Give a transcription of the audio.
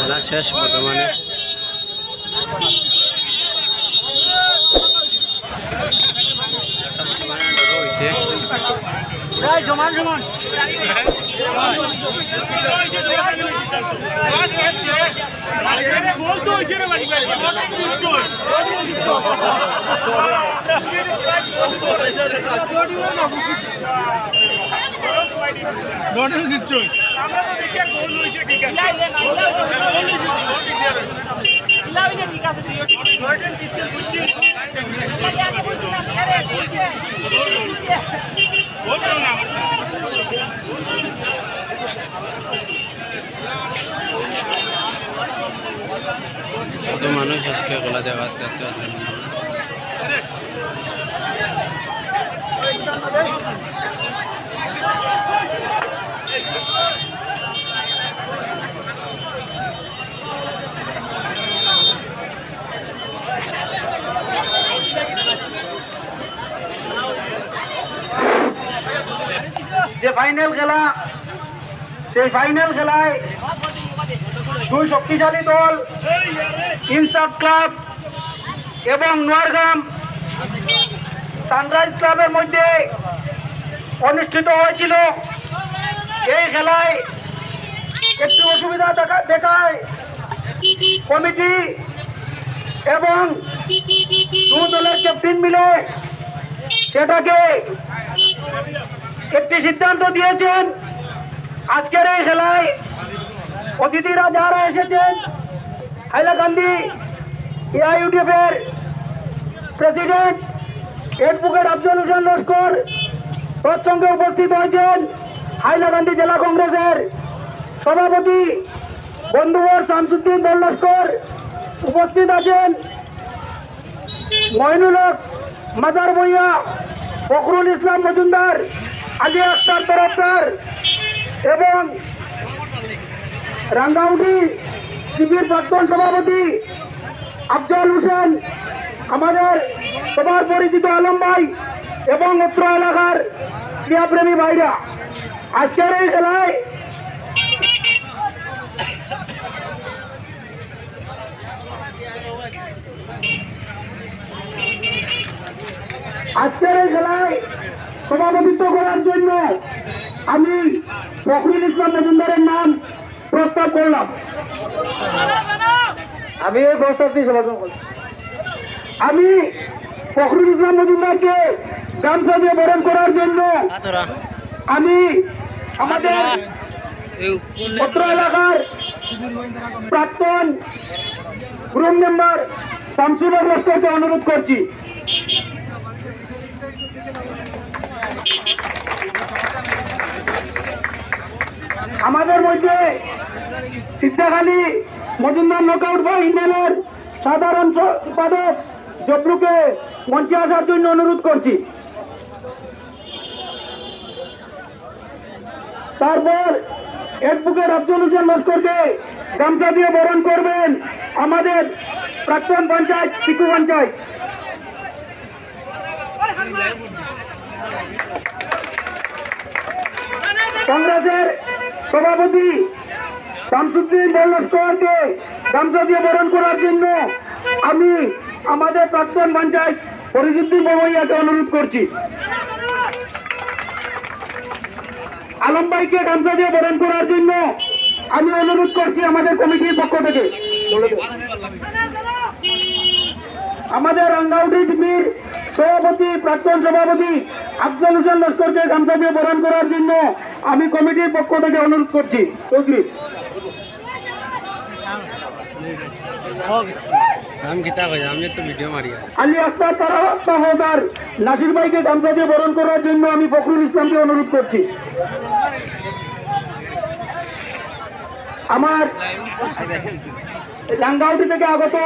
খেলা শেষ বর্তমানে। সমান সমান কত মানুষ আজকে খেলা দেখাতে আসেন। যে ফাইনাল খেলা, সেই ফাইনাল খেলায় দুই শক্তিশালী দল ইনসাফ ক্লাব এবং নোয়ারগাম সানরাইজ ক্লাবের মধ্যে অনুষ্ঠিত হয়েছিল। এই খেলায় একটু অসুবিধা দেখায় কমিটি এবং দু দলের ক্যাপ্টেন মিলে সেটাকে একটি সিদ্ধান্ত দিয়েছেন। আজকের এই খেলায় অতিথিরা যারা এসেছেন, হাইলাকান্দি এআইইউডিএফ এর প্রেসিডেন্ট অ্যাডভোকেট আফজল হোসেন লস্কর, তৎসঙ্গে উপস্থিত হয়েছেন হাইলাকান্দি জেলা কংগ্রেসের সভাপতি বন্ধুবর শামসুদ্দিন বল লস্কর, উপস্থিত আছেন মইনুল হক মাজার ভূঁইয়া, ফখরুল ইসলাম মজুমদার, আলী আক্তার তরফদার এবং রাঙ্গাউটি শিবির প্রাক্তন সভাপতি আফজল হোসেন, আমাদের সবার পরিচিত আলম ভাই এবং উত্তর এলাকার ক্রীড়াপ্রেমী ভাইরা। আজকের এই খেলায় সভাপতিত্ব করার জন্য আমি ফখরুল ইসলাম মজুমদারের নাম প্রস্তাব করলাম। আমি এই প্রস্তাবটি সমর্থন করলাম। আমি ফখরুল ইসলাম মজুমদারকে গামছা দিয়ে বরণ করার জন্য আমি আমাদের পত্র এলাকার প্রাক্তন গ্রুপ মেম্বার শামসুল হক লস্করকে অনুরোধ করছি। আমাদের মধ্যে সিদ্ধাখালী মজুমদার নকআউট বা ইন্ডিয়ানের সাধারণ সম্পাদক জবলুকে মঞ্চে আসার জন্য অনুরোধ করছি। তারপর অ্যাডভোকেট আফজল হোসেন লস্করকে গামছা দিয়ে বরণ করবেন আমাদের প্রাক্তন পঞ্চায়েত শিকু পঞ্চায়েত। কংগ্রেসের সভাপতি শামসুদ্দিন বল লস্করকে গামছা দিয়ে বরণ করার জন্য আমি আমাদের প্রাক্তন পঞ্চায়েত ফরিজউদ্দিন বমইয়াকে অনুরোধ করছি। আলম ভাইকে গামছা দিয়ে বরণ করার জন্য আমি অনুরোধ করছি আমাদের কমিটির পক্ষ থেকে। আমাদের রাঙ্গাউটি টিভির সভাপতি প্রাক্তন সভাপতি আফজল হোসেন লস্করকে গামছা দিয়ে বরণ করার জন্য আমি কমিটির পক্ষ থেকে অনুরোধ করছি। চৌধুরী আলী আক্তার তরফদার নাসির ভাইকে গামছা দিয়ে বরণ করার জন্য আমি ফখরুল ইসলামকে অনুরোধ করছি। আমার রাঙ্গাউটি থেকে আগত